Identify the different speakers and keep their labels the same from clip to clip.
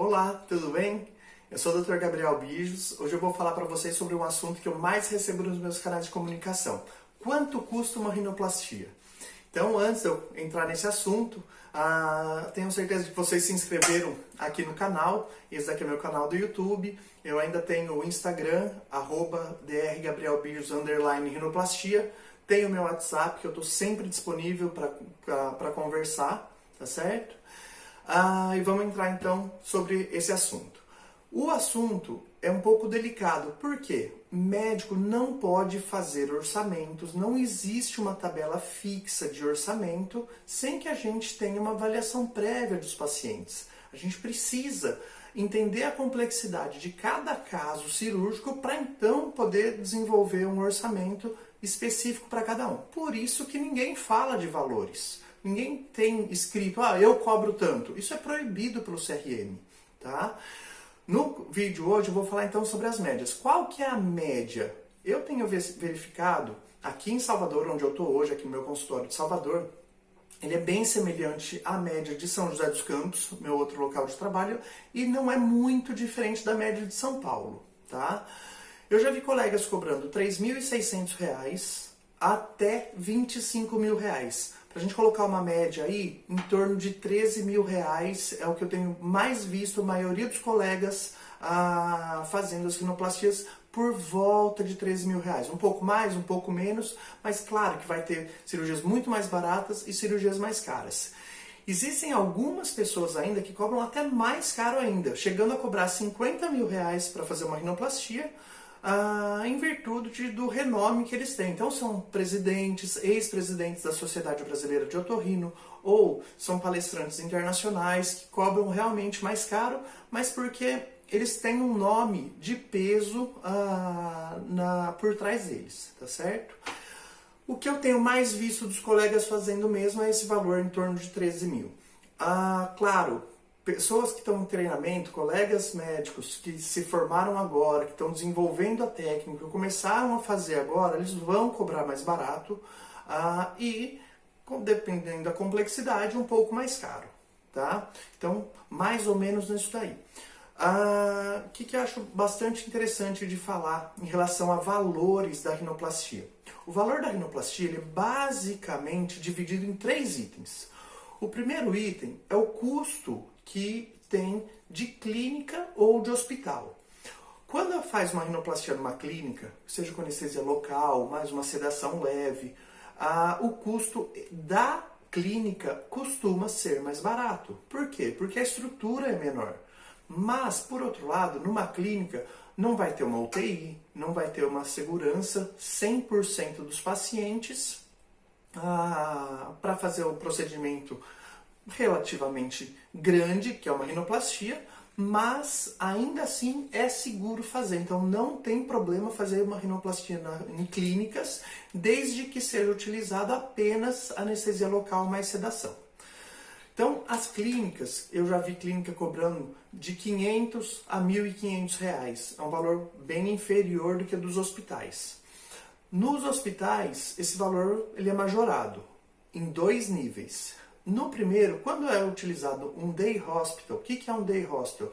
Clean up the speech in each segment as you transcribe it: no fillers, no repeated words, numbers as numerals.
Speaker 1: Olá, tudo bem? Eu sou o Dr. Gabriel Bijos. Hoje eu vou falar para vocês sobre um assunto que eu mais recebo nos meus canais de comunicação. Quanto custa uma rinoplastia? Então, antes de eu entrar nesse assunto, tenho certeza que vocês se inscreveram aqui no canal. Esse daqui é meu canal do YouTube. Eu ainda tenho o Instagram, @drgabrielbijos _rinoplastia. Tenho o meu WhatsApp, que eu estou sempre disponível para conversar, tá certo? E vamos entrar então sobre esse assunto. O assunto é um pouco delicado, porque médico não pode fazer orçamentos, não existe uma tabela fixa de orçamento sem que a gente tenha uma avaliação prévia dos pacientes. A gente precisa entender a complexidade de cada caso cirúrgico para então poder desenvolver um orçamento específico para cada um. Por isso que ninguém fala de valores. Ninguém tem escrito, eu cobro tanto. Isso é proibido pelo CRM, tá? No vídeo hoje eu vou falar então sobre as médias. Qual que é a média? Eu tenho verificado aqui em Salvador, onde eu estou hoje, aqui no meu consultório de Salvador, ele é bem semelhante à média de São José dos Campos, meu outro local de trabalho, e não é muito diferente da média de São Paulo, tá? Eu já vi colegas cobrando R$ 3.600 até R$ 25.000. Para a gente colocar uma média aí, em torno de R$ 13.000 é o que eu tenho mais visto, a maioria dos colegas fazendo as rinoplastias por volta de R$ 13.000. Um pouco mais, um pouco menos, mas claro que vai ter cirurgias muito mais baratas e cirurgias mais caras. Existem algumas pessoas ainda que cobram até mais caro ainda, chegando a cobrar R$ 50.000 para fazer uma rinoplastia, em virtude do renome que eles têm. Então são presidentes, ex-presidentes da Sociedade Brasileira de Otorrino, ou são palestrantes internacionais que cobram realmente mais caro, mas porque eles têm um nome de peso por trás deles, tá certo? O que eu tenho mais visto dos colegas fazendo mesmo é esse valor em torno de 13 mil. Claro, pessoas que estão em treinamento, colegas médicos que se formaram agora, que estão desenvolvendo a técnica, começaram a fazer agora, eles vão cobrar mais barato e, dependendo da complexidade, um pouco mais caro, tá? Então, mais ou menos nisso daí. O que eu acho bastante interessante de falar em relação a valores da rinoplastia? O valor da rinoplastia ele é basicamente dividido em 3 itens. O primeiro item é o custo que tem de clínica ou de hospital. Quando faz uma rinoplastia numa clínica, seja com anestesia local, mais uma sedação leve, o custo da clínica costuma ser mais barato. Por quê? Porque a estrutura é menor. Mas, por outro lado, numa clínica não vai ter uma UTI, não vai ter uma segurança 100% dos pacientes para fazer o procedimento relativamente grande, que é uma rinoplastia, mas ainda assim é seguro fazer. Então não tem problema fazer uma rinoplastia em clínicas, desde que seja utilizada apenas anestesia local mais sedação. Então as clínicas, eu já vi clínica cobrando de 500 a 1.500 reais. É um valor bem inferior do que dos hospitais. Nos hospitais, esse valor ele é majorado em 2 níveis. No primeiro, quando é utilizado um day hospital, o que é um day hospital?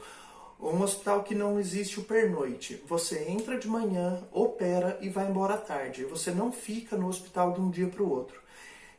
Speaker 1: Um hospital que não existe o pernoite. Você entra de manhã, opera e vai embora à tarde. Você não fica no hospital de um dia para o outro.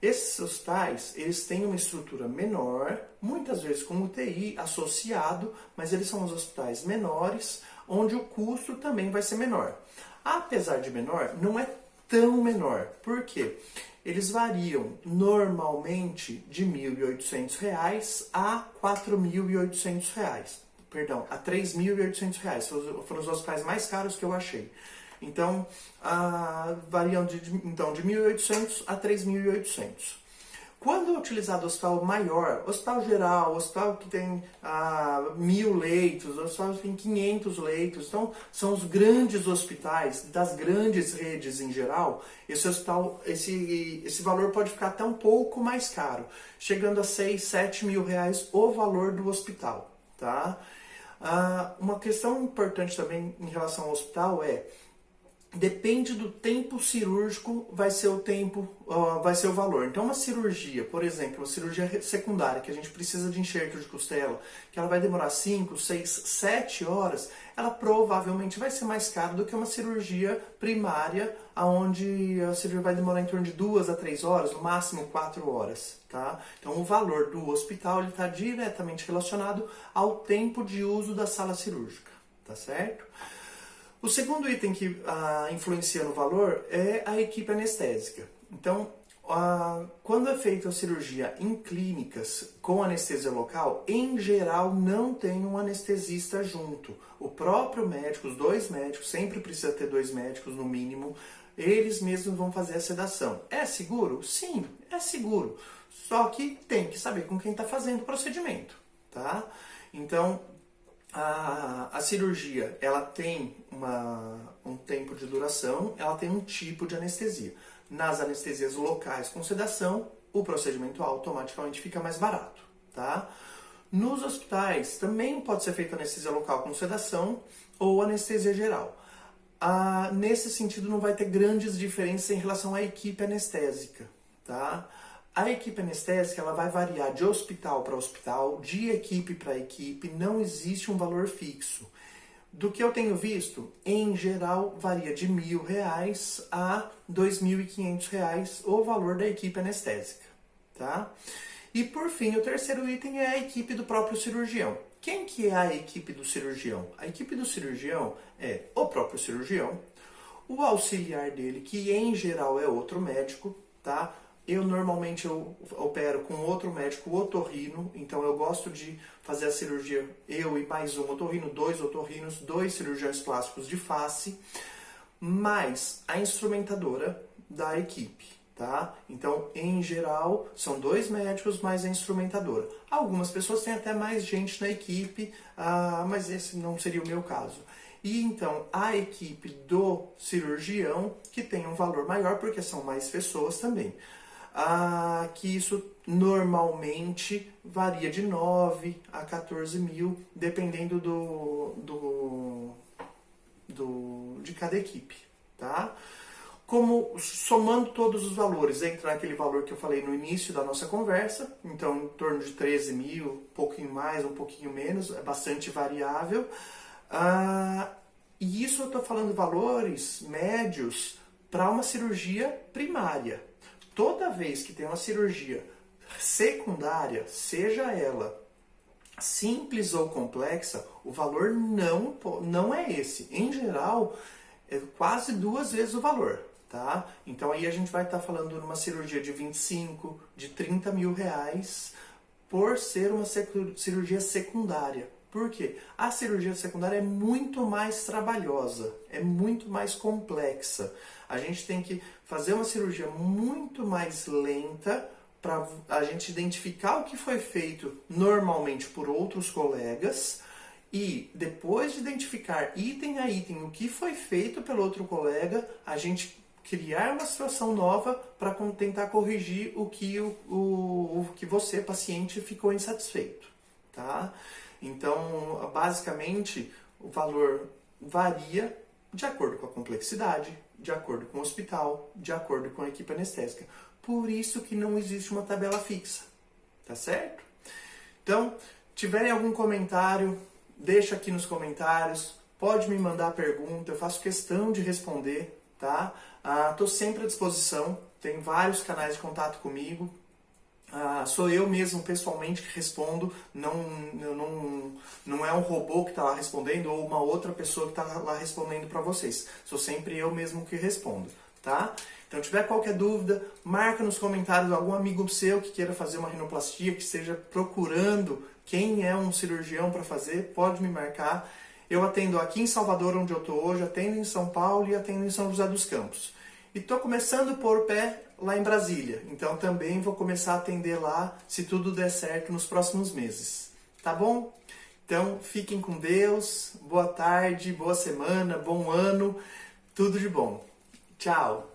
Speaker 1: Esses hospitais, eles têm uma estrutura menor, muitas vezes com UTI associado, mas eles são os hospitais menores, onde o custo também vai ser menor. Apesar de menor, não é tão menor. Por quê? Eles variam normalmente de R$ 1.800 a R$ 4.800. Perdão, a R$ 3.800. Foram os hospitais mais caros que eu achei. Então, variam de 1.800 a 3.800. Quando é utilizado hospital maior, hospital geral, hospital que tem 1.000 leitos, hospital que tem 500 leitos, então são os grandes hospitais das grandes redes em geral, esse valor pode ficar até um pouco mais caro, chegando a 6, 7 mil reais o valor do hospital, tá? Uma questão importante também em relação ao hospital é depende do tempo cirúrgico, vai ser o tempo, vai ser o valor. Então uma cirurgia, por exemplo, uma cirurgia secundária, que a gente precisa de enxerto de costela, que ela vai demorar 5, 6, 7 horas, ela provavelmente vai ser mais cara do que uma cirurgia primária, onde a cirurgia vai demorar em torno de 2 a 3 horas, no máximo 4 horas. Tá? Então o valor do hospital está diretamente relacionado ao tempo de uso da sala cirúrgica, tá certo? O segundo item que influencia no valor é a equipe anestésica. Então, quando é feita a cirurgia em clínicas com anestesia local, em geral não tem um anestesista junto. O próprio médico, os 2 médicos, sempre precisa ter 2 médicos no mínimo, eles mesmos vão fazer a sedação. É seguro? Sim, é seguro. Só que tem que saber com quem está fazendo o procedimento, tá? Então, a cirurgia, ela tem um tempo de duração, ela tem um tipo de anestesia. Nas anestesias locais com sedação, o procedimento automaticamente fica mais barato, tá? Nos hospitais, também pode ser feita anestesia local com sedação ou anestesia geral. Nesse sentido, não vai ter grandes diferenças em relação à equipe anestésica, tá? A equipe anestésica ela vai variar de hospital para hospital, de equipe para equipe, não existe um valor fixo. Do que eu tenho visto, em geral, varia de R$1.000 a R$2.500 o valor da equipe anestésica. Tá? E por fim, o terceiro item é a equipe do próprio cirurgião. Quem que é a equipe do cirurgião? A equipe do cirurgião é o próprio cirurgião, o auxiliar dele, que em geral é outro médico, tá? Eu normalmente opero com outro médico otorrino, então eu gosto de fazer a cirurgia, eu e mais um otorrino, 2 otorrinos, 2 cirurgiões plásticos de face, mais a instrumentadora da equipe, tá? Então, em geral, são 2 médicos mais a instrumentadora. Algumas pessoas têm até mais gente na equipe, mas esse não seria o meu caso. E então, a equipe do cirurgião, que tem um valor maior, porque são mais pessoas também. Que isso normalmente varia de 9 a 14 mil, dependendo de cada equipe, tá? Como somando todos os valores, entra naquele valor que eu falei no início da nossa conversa, então em torno de 13 mil, um pouquinho mais, um pouquinho menos, é bastante variável. E isso eu estou falando valores médios para uma cirurgia primária. Toda vez que tem uma cirurgia secundária, seja ela simples ou complexa, o valor não é esse. Em geral, é quase 2 vezes o valor, tá? Então aí a gente vai estar falando de uma cirurgia de 25, de 30 mil reais por ser uma cirurgia secundária. Por quê? A cirurgia secundária é muito mais trabalhosa, é muito mais complexa. A gente tem que fazer uma cirurgia muito mais lenta para a gente identificar o que foi feito normalmente por outros colegas e depois de identificar item a item o que foi feito pelo outro colega, a gente criar uma situação nova para tentar corrigir o que você, paciente, ficou insatisfeito, tá? Então, basicamente, o valor varia de acordo com a complexidade, de acordo com o hospital, de acordo com a equipe anestésica. Por isso que não existe uma tabela fixa, tá certo? Então, tiverem algum comentário, deixa aqui nos comentários, pode me mandar pergunta, eu faço questão de responder, tá? Estou sempre à disposição, tem vários canais de contato comigo. Sou eu mesmo pessoalmente que respondo, não é um robô que está lá respondendo ou uma outra pessoa que está lá respondendo para vocês. Sou sempre eu mesmo que respondo, tá? Então, tiver qualquer dúvida, marca nos comentários algum amigo seu que queira fazer uma rinoplastia, que esteja procurando quem é um cirurgião para fazer, pode me marcar. Eu atendo aqui em Salvador, onde eu estou hoje, atendo em São Paulo e atendo em São José dos Campos. E estou começando a pôr o pé lá em Brasília, então também vou começar a atender lá, se tudo der certo, nos próximos meses. Tá bom? Então, fiquem com Deus, boa tarde, boa semana, bom ano, tudo de bom. Tchau!